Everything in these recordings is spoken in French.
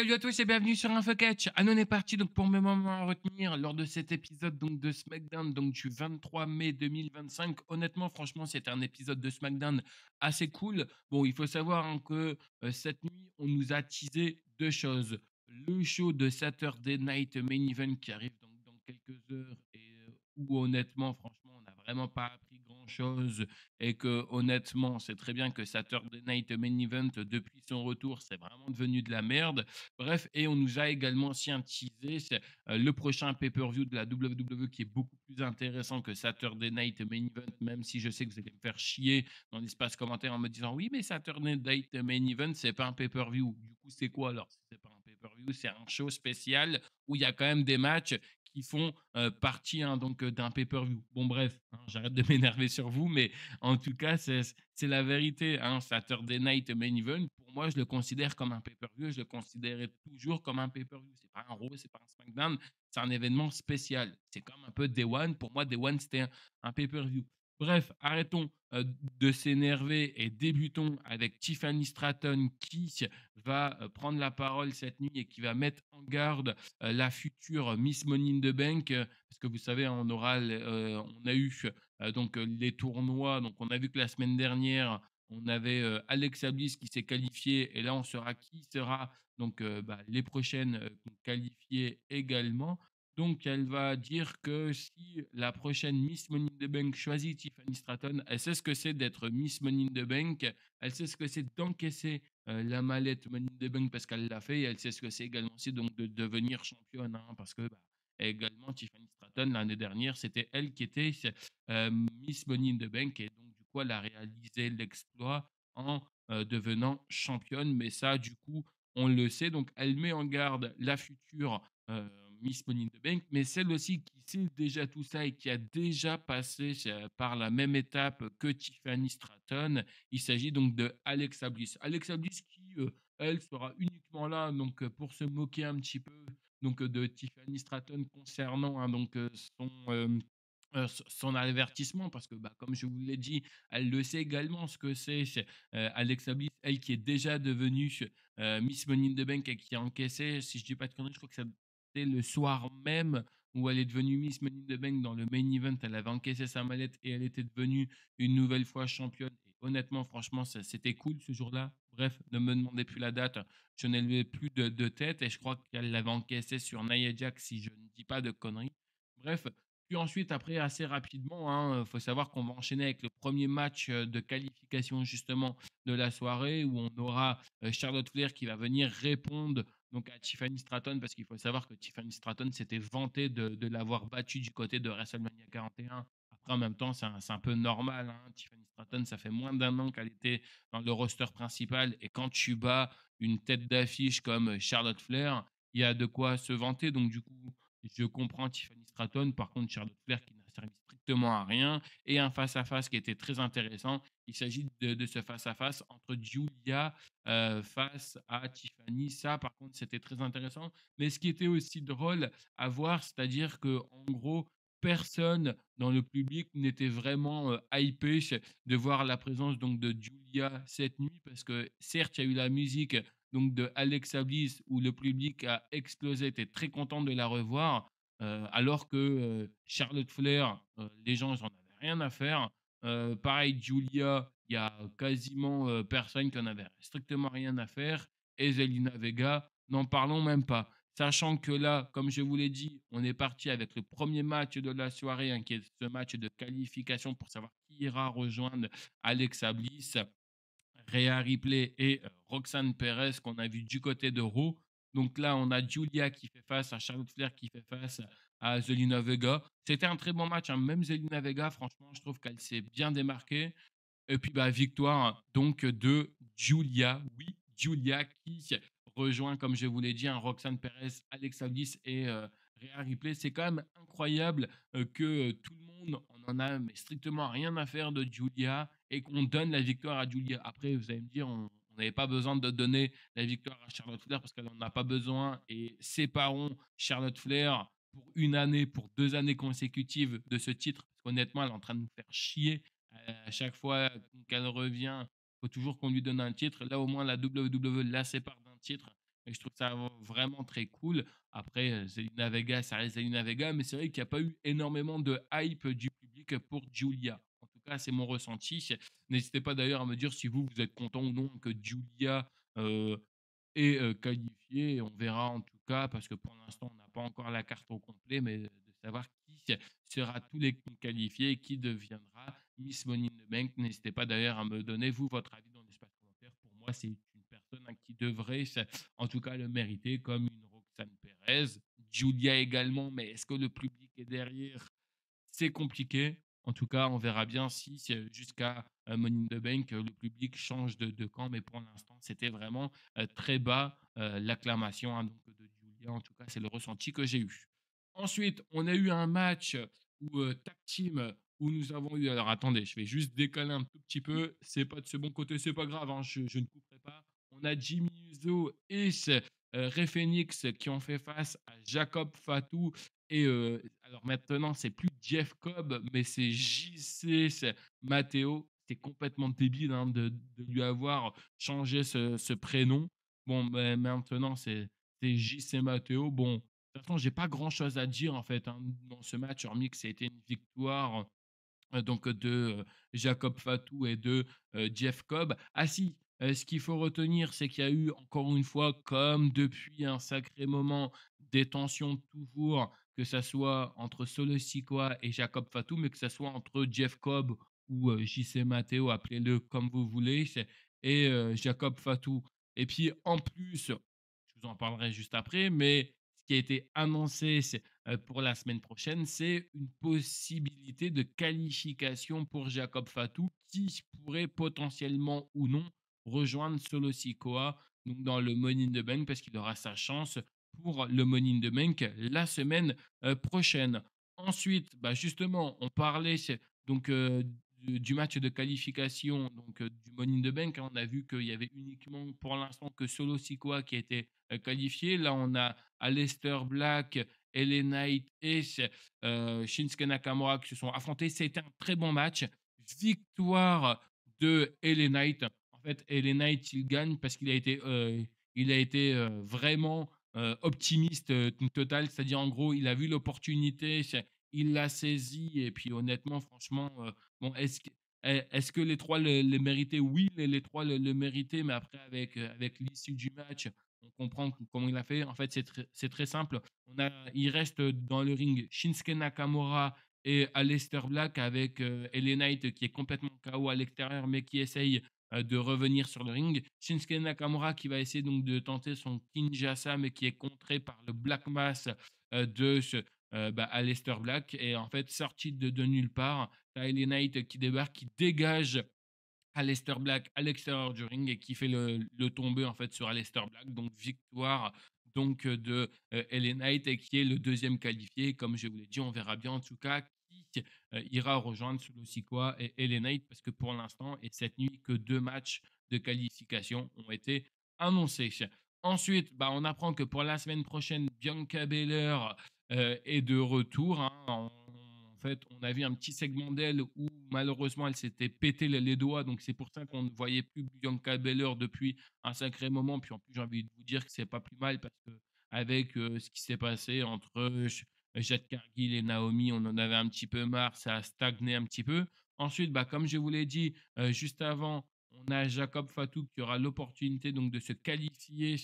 salut à tous et bienvenue sur InfoCatch. Ah, on est parti donc pour mes moments à retenir lors de cet épisode donc de SmackDown donc du 23 mai 2025. Honnêtement, franchement, c'était un épisode de SmackDown assez cool. Bon, il faut savoir hein, que cette nuit, on nous a teasé deux choses. Le show de Saturday Night Main Event qui arrive donc dans quelques heures et où honnêtement, franchement, on n'a vraiment pas appris grand-chose et que honnêtement, c'est très bien que Saturday Night Main Event, depuis son retour, c'est vraiment devenu de la merde. Bref, et on nous a également scientisé le prochain pay-per-view de la WWE qui est beaucoup plus intéressant que Saturday Night Main Event, même si je sais que vous allez me faire chier dans l'espace commentaire en me disant oui, mais Saturday Night Main Event, c'est pas un pay-per-view. Du coup, c'est quoi alors si c'est pas un pay-per-view? C'est un show spécial où il y a quand même des matchs qui font partie hein, donc d'un pay-per-view. Bon bref, hein, j'arrête de m'énerver sur vous, mais en tout cas, c'est la vérité. Hein. Saturday Night Main Event, pour moi, je le considère comme un pay-per-view. Je le considérais toujours comme un pay-per-view. C'est pas un Raw, c'est pas un SmackDown, c'est un événement spécial. C'est comme un peu Day One. Pour moi, Day One, c'était un pay-per-view. Bref, arrêtons de s'énerver et débutons avec Tiffany Stratton qui va prendre la parole cette nuit et qui va mettre en garde la future Miss Money in the Bank, parce que vous savez, on a eu donc les tournois. Donc on a vu que la semaine dernière, on avait Alexa Bliss qui s'est qualifiée et là on saura qui sera donc les prochaines qualifiées également. Donc elle va dire que si la prochaine Miss Money in the Bank choisit Tiffany Stratton, elle sait ce que c'est d'être Miss Money in the Bank, elle sait ce que c'est d'encaisser la mallette Money in the Bank parce qu'elle l'a fait et elle sait ce que c'est également aussi donc de devenir championne hein, parce que également Tiffany Stratton l'année dernière c'était elle qui était Miss Money in the Bank et donc du coup elle a réalisé l'exploit en devenant championne mais ça du coup on le sait donc elle met en garde la future Miss Money in the Bank mais celle aussi qui sait déjà tout ça et qui a déjà passé par la même étape que Tiffany Stratton. Il s'agit donc de Alexa Bliss. Alexa Bliss qui elle sera uniquement là donc pour se moquer un petit peu donc de Tiffany Stratton concernant hein, donc son avertissement parce que comme je vous l'ai dit, elle le sait également ce que c'est Alexa Bliss, elle qui est déjà devenue Miss Money in the Bank et qui a encaissé, si je dis pas de conneries, je crois que c'était le soir même où elle est devenue Miss Money in the Bank dans le main event, elle avait encaissé sa mallette et elle était devenue une nouvelle fois championne. Et honnêtement, franchement, c'était cool ce jour-là. Bref, ne me demandez plus la date, je n'ai plus de tête et je crois qu'elle l'avait encaissé sur Nia Jax si je ne dis pas de conneries. Bref, puis ensuite, après, assez rapidement, il faut savoir qu'on va enchaîner avec le premier match de qualification justement de la soirée où on aura Charlotte Flair qui va venir répondre donc à Tiffany Stratton parce qu'il faut savoir que Tiffany Stratton s'était vanté de l'avoir battue du côté de WrestleMania 41. Après, en même temps, c'est un peu normal. Hein. Tiffany Stratton, ça fait moins d'un an qu'elle était dans le roster principal. Et quand tu bats une tête d'affiche comme Charlotte Flair, il y a de quoi se vanter. Donc, du coup, je comprends Tiffany Stratton. Par contre, Charlotte Flair qui n'a servi strictement à rien. Et un face-à-face qui était très intéressant. Il s'agit de ce face-à-face entre Julia face à Tiffany. Ça, par contre, c'était très intéressant. Mais ce qui était aussi drôle à voir, c'est-à-dire que en gros, personne dans le public n'était vraiment hypé de voir la présence donc de Julia cette nuit parce que certes, il y a eu la musique donc de Alexa Bliss où le public a explosé, était très content de la revoir, alors que Charlotte Flair, les gens ils en avaient rien à faire. Pareil, Julia, il y a quasiment personne qui en avait strictement rien à faire. Et Zelina Vega, n'en parlons même pas. Sachant que là, comme je vous l'ai dit, on est parti avec le premier match de la soirée, hein, qui est ce match de qualification pour savoir qui ira rejoindre Alexa Bliss. Rhea Ripley et Roxanne Perez qu'on a vu du côté de Raw. Donc là, on a Julia qui fait face à Charlotte Flair qui fait face à Zelina Vega. C'était un très bon match. Hein. Même Zelina Vega, franchement, je trouve qu'elle s'est bien démarquée. Et puis, victoire donc de Julia. Oui, Julia qui rejoint, comme je vous l'ai dit, un Roxanne Perez, Alexa Bliss et Rhea Ripley. C'est quand même incroyable que tout le monde on en a mais strictement rien à faire de Julia et qu'on donne la victoire à Julia. Après, vous allez me dire, on n'avait pas besoin de donner la victoire à Charlotte Flair parce qu'elle n'en a pas besoin. Et séparons Charlotte Flair pour une année, pour 2 années consécutives de ce titre. Parce qu'honnêtement, elle est en train de nous faire chier à chaque fois qu'elle revient. Il faut toujours qu'on lui donne un titre. Là, au moins, la WWE la sépare d'un titre. et je trouve ça vraiment très cool. Après, Zelina Vega, ça reste Zelina Vega, mais c'est vrai qu'il n'y a pas eu énormément de hype du public pour Giulia. En tout cas, c'est mon ressenti. N'hésitez pas d'ailleurs à me dire si vous êtes content ou non que Giulia euh, est qualifiée. On verra en tout cas, parce que pour l'instant, on n'a pas encore la carte au complet, mais de savoir qui sera tous les qualifiés et qui deviendra Miss Money in the Bank. N'hésitez pas d'ailleurs à me donner, vous, votre avis dans l'espace commentaire. Pour moi, c'est une personne qui devrait, en tout cas, le mériter, comme une Roxane Perez. Julia également, mais est-ce que le public est derrière? C'est compliqué. En tout cas, on verra bien si jusqu'à Money in the Bank, le public change de camp. Mais pour l'instant, c'était vraiment très bas l'acclamation, hein, donc de Julia. En tout cas, c'est le ressenti que j'ai eu. Ensuite, on a eu un match où tag team où nous avons eu. Alors attendez, je vais juste décaler un tout petit peu. C'est pas de ce bon côté, c'est pas grave. Hein, je ne couperai pas. On a Jimmy Uso et Rey Fenix qui ont fait face à Jacob Fatou et alors maintenant, c'est plus Jeff Cobb, mais c'est JC, c'est Matteo. C'est complètement débile hein, de lui avoir changé ce prénom. Bon, ben, maintenant, c'est JC Matteo. Bon, de toute façon, j'ai pas grand-chose à dire en fait hein, dans ce match, hormis que c'était une victoire donc de Jacob Fatou et de Jeff Cobb. Ah si, ce qu'il faut retenir, c'est qu'il y a eu encore une fois, comme depuis un sacré moment, des tensions toujours, que ça soit entre Solo Sikoa et Jacob Fatou, mais que ça soit entre Jeff Cobb ou JC Matteo, appelez-le comme vous voulez, et Jacob Fatou. Et puis en plus, je vous en parlerai juste après, mais ce qui a été annoncé, c'est pour la semaine prochaine, c'est une possibilité de qualification pour Jacob Fatou qui pourrait potentiellement ou non rejoindre Solo Sikoa donc dans le Money in the Bank parce qu'il aura sa chance pour le Money in the Bank la semaine prochaine. Ensuite, bah justement, on parlait donc du match de qualification donc du Money in the Bank. Hein. On a vu qu'il y avait uniquement pour l'instant que Solo Sikoa qui a été qualifié. Là, on a Aleister Black, LA Knight et Shinsuke Nakamura qui se sont affrontés. C'était un très bon match. Victoire de LA Knight. En fait, LA Knight, il gagne parce il a été vraiment optimiste total. C'est-à-dire, en gros, il a vu l'opportunité, il l'a saisi. Et puis, honnêtement, franchement, bon, est-ce que les trois le méritaient? Oui, les trois le méritaient, mais après, avec l'issue du match, on comprend comment il a fait. En fait, c'est très simple. Il reste dans le ring Shinsuke Nakamura et Aleister Black avec LA Knight qui est complètement KO à l'extérieur, mais qui essaye de revenir sur le ring. Shinsuke Nakamura qui va essayer donc de tenter son Kinshasa, mais qui est contré par le Black Mass Aleister Black. Et en fait, sorti de nulle part, LA Knight qui débarque, qui dégage Aleister Black à l'extérieur du ring et qui fait le tombé en fait sur Aleister Black. Donc victoire donc de LA Knight et qui est le deuxième qualifié. Comme je vous l'ai dit, on verra bien en tout cas qui ira rejoindre Solo Sikoa et LA Knight parce que pour l'instant et cette nuit que 2 matchs de qualification ont été annoncés. Ensuite, bah, on apprend que pour la semaine prochaine, Bianca Belair est de retour. Hein, en fait, on a vu un petit segment d'elle où malheureusement elle s'était pété les doigts, donc c'est pour ça qu'on ne voyait plus Bianca Belair depuis un sacré moment. Puis en plus, j'ai envie de vous dire que c'est pas plus mal parce que avec ce qui s'est passé entre Jade Cargill et Naomi, on en avait un petit peu marre, ça a stagné un petit peu. Ensuite, bah, comme je vous l'ai dit juste avant, on a Jacob Fatou qui aura l'opportunité donc de se qualifier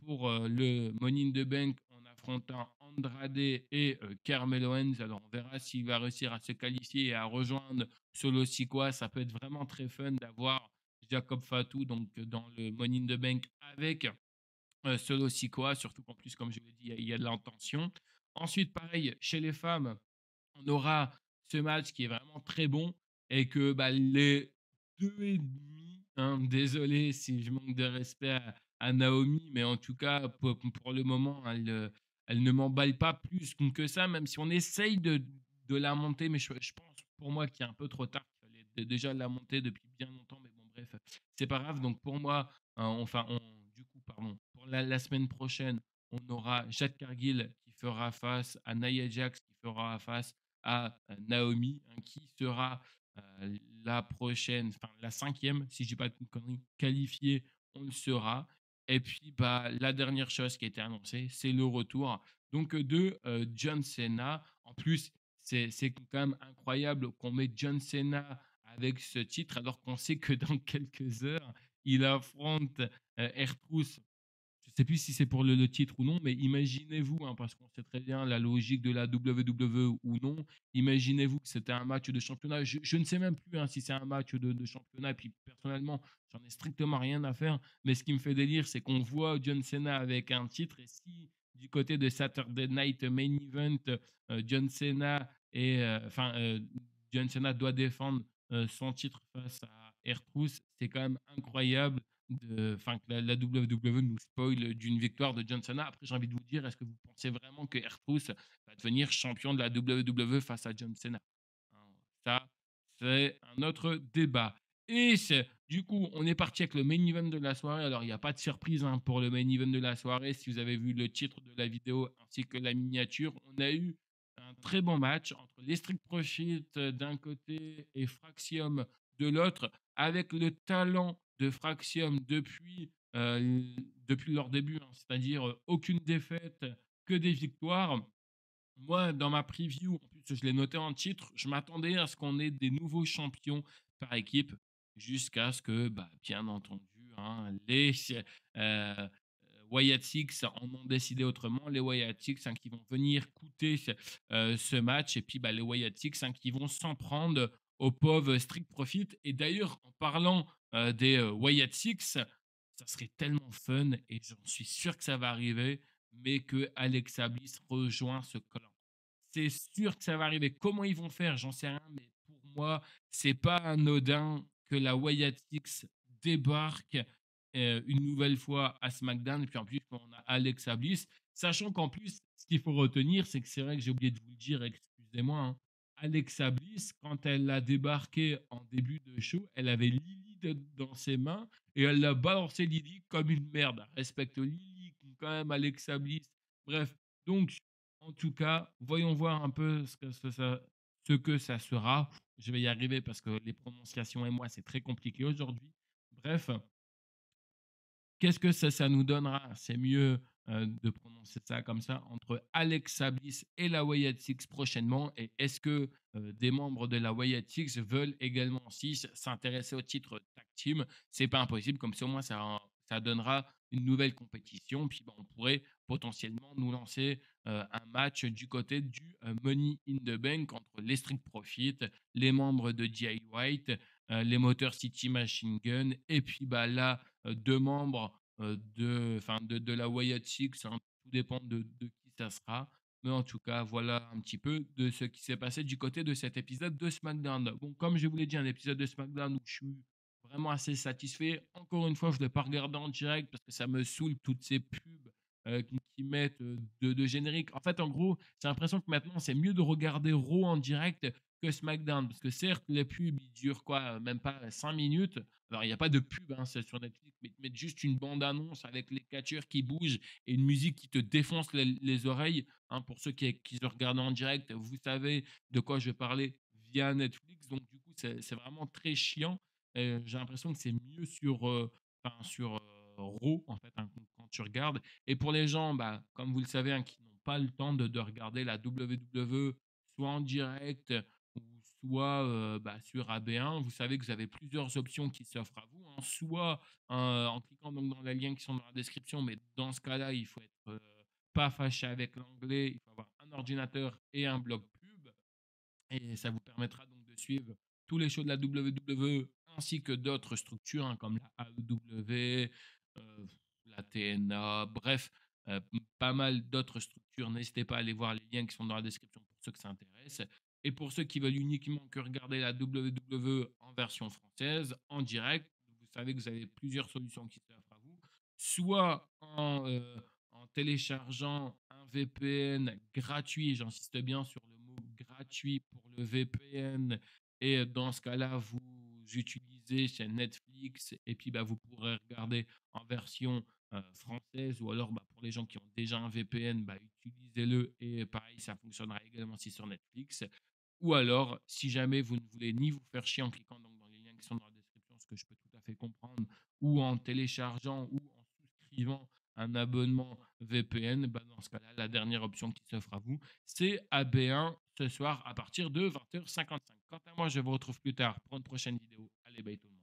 pour le Money in the Bank en affrontant Andrade et Carmelo Hayes. Alors on verra s'il va réussir à se qualifier et à rejoindre Solo Sikoa. Ça peut être vraiment très fun d'avoir Jacob Fatou donc dans le Money in the Bank avec Solo Sikoa, surtout qu'en plus, comme je l'ai dit, il y a de l'intention. Ensuite, pareil, chez les femmes, on aura ce match qui est vraiment très bon et que bah, les deux et demi, hein, désolé si je manque de respect à Naomi, mais en tout cas, pour le moment, elle ne m'emballe pas plus que ça, même si on essaye de la monter, mais je pense pour moi qu'il est un peu trop tard, qu'il fallait déjà la monter depuis bien longtemps, mais bon, bref, c'est pas grave. Donc pour moi, du coup, pardon, pour la semaine prochaine, on aura Jade Cargill qui fera face à Nia Jax, qui fera face à Naomi, hein, qui sera la prochaine, enfin la cinquième, si je dis pas de conneries, qualifiée, on le sera. Et puis, bah, la dernière chose qui a été annoncée, c'est le retour donc de John Cena. En plus, c'est quand même incroyable qu'on met John Cena avec ce titre, alors qu'on sait que dans quelques heures, il affronte R-Truth. Je ne sais plus si c'est pour le titre ou non, mais imaginez-vous, hein, parce qu'on sait très bien la logique de la WWE ou non, imaginez-vous que c'était un match de championnat. Je ne sais même plus, hein, si c'est un match de championnat. Et puis personnellement, j'en ai strictement rien à faire. Mais ce qui me fait délire, c'est qu'on voit John Cena avec un titre. Et si du côté de Saturday Night Main Event, John Cena John Cena doit défendre son titre face à R-Truth, c'est quand même incroyable que la WWE nous spoil d'une victoire de John Cena. Après, j'ai envie de vous dire, est-ce que vous pensez vraiment que R-Truth va devenir champion de la WWE face à John Cena? Hein, ça, c'est un autre débat. Et du coup, on est parti avec le main event de la soirée. Alors, il n'y a pas de surprise, hein, pour le main event de la soirée. Si vous avez vu le titre de la vidéo ainsi que la miniature, on a eu un très bon match entre les Street Profits d'un côté et Fraxium de l'autre, avec le talent de Fraxium depuis leur début, hein, c'est-à-dire aucune défaite, que des victoires. Moi, dans ma preview, en plus, je l'ai noté en titre, je m'attendais à ce qu'on ait des nouveaux champions par équipe, jusqu'à ce que, bah, bien entendu, hein, les euh, Wyatt Six en ont décidé autrement. Les Wyatt Six, hein, qui vont venir coûter ce match, et puis bah, les Wyatt Six, hein, qui vont s'en prendre aux pauvres Street Profit. Et d'ailleurs, en parlant des Wyatt Six, ça serait tellement fun, et j'en suis sûr que ça va arriver, mais que Alexa Bliss rejoint ce clan. C'est sûr que ça va arriver. Comment ils vont faire, j'en sais rien, mais pour moi, c'est pas anodin que la Wyatt Six débarque une nouvelle fois à SmackDown. Et puis en plus, on a Alexa Bliss. Sachant qu'en plus, ce qu'il faut retenir, c'est que c'est vrai que j'ai oublié de vous le dire, excusez-moi, hein, Alexa Bliss, quand elle a débarqué en début de show, elle avait Lily dans ses mains et elle a balancé Lily comme une merde. Respecte Lily, quand même, Alexa Bliss. Bref, donc, en tout cas, voyons voir un peu ce que ça sera. Je vais y arriver parce que les prononciations et moi, c'est très compliqué aujourd'hui. Bref, qu'est-ce que ça nous donnera? C'est mieux de prononcer ça comme ça, entre Alexa Bliss et la Wyatt Six prochainement. Et est-ce que des membres de la Wyatt Six veulent également aussi s'intéresser au titre tag team? C'est pas impossible, comme ça au moins ça donnera une nouvelle compétition. Puis bah, on pourrait potentiellement nous lancer un match du côté du Money in the Bank entre les Street Profits, les membres de Jay White, les Motor City Machine Gun, et puis bah là, deux membres de la Wyatt Six, hein. Tout dépend de qui ça sera. Mais en tout cas, voilà un petit peu de ce qui s'est passé du côté de cet épisode de SmackDown. Bon, comme je vous l'ai dit, un épisode de SmackDown où je suis vraiment assez satisfait. Encore une fois, je ne l'ai pas regardé en direct parce que ça me saoule toutes ces pubs qui mettent de générique. En fait, en gros, j'ai l'impression que maintenant, c'est mieux de regarder Raw en direct que SmackDown. Parce que certes, les pubs, ils durent quoi, même pas 5 minutes. Alors, il n'y a pas de pub, hein, c'est sur Netflix, mais ils te mettent juste une bande-annonce avec les catcheurs qui bougent et une musique qui te défonce les oreilles. Hein, pour ceux qui se regardent en direct, vous savez de quoi je vais parler via Netflix. Donc, du coup, c'est vraiment très chiant. J'ai l'impression que c'est mieux sur Raw, en fait, hein, quand tu regardes. Et pour les gens, bah, comme vous le savez, hein, qui n'ont pas le temps de regarder la WWE, soit en direct ou soit bah, sur AB1, vous savez que vous avez plusieurs options qui s'offrent à vous, hein. Soit en cliquant donc dans les liens qui sont dans la description, mais dans ce cas-là, il faut être pas fâché avec l'anglais, il faut avoir un ordinateur et un bloc pub. Et ça vous permettra donc de suivre tous les shows de la WWE ainsi que d'autres structures, hein, comme la AEW, la TNA, bref, pas mal d'autres structures. N'hésitez pas à aller voir les liens qui sont dans la description pour ceux que ça intéresse. Et pour ceux qui veulent uniquement que regarder la WWE en version française, en direct, vous savez que vous avez plusieurs solutions qui s'offrent à vous. Soit en téléchargeant un VPN gratuit, j'insiste bien sur le mot gratuit pour le VPN, et dans ce cas-là, vous utilisez chez Netflix, et puis bah, vous pourrez regarder en version française, ou alors bah, pour les gens qui ont déjà un VPN, bah, utilisez-le, et pareil, ça fonctionnera également si sur Netflix. Ou alors, si jamais vous ne voulez ni vous faire chier en cliquant donc dans les liens qui sont dans la description, ce que je peux tout à fait comprendre, ou en téléchargeant ou en inscrivant un abonnement VPN, bah, dans ce cas-là, la dernière option qui s'offre à vous, c'est AB1 ce soir à partir de 20h55. Quant à moi, je vous retrouve plus tard pour une prochaine vidéo. Allez, bye tout le monde.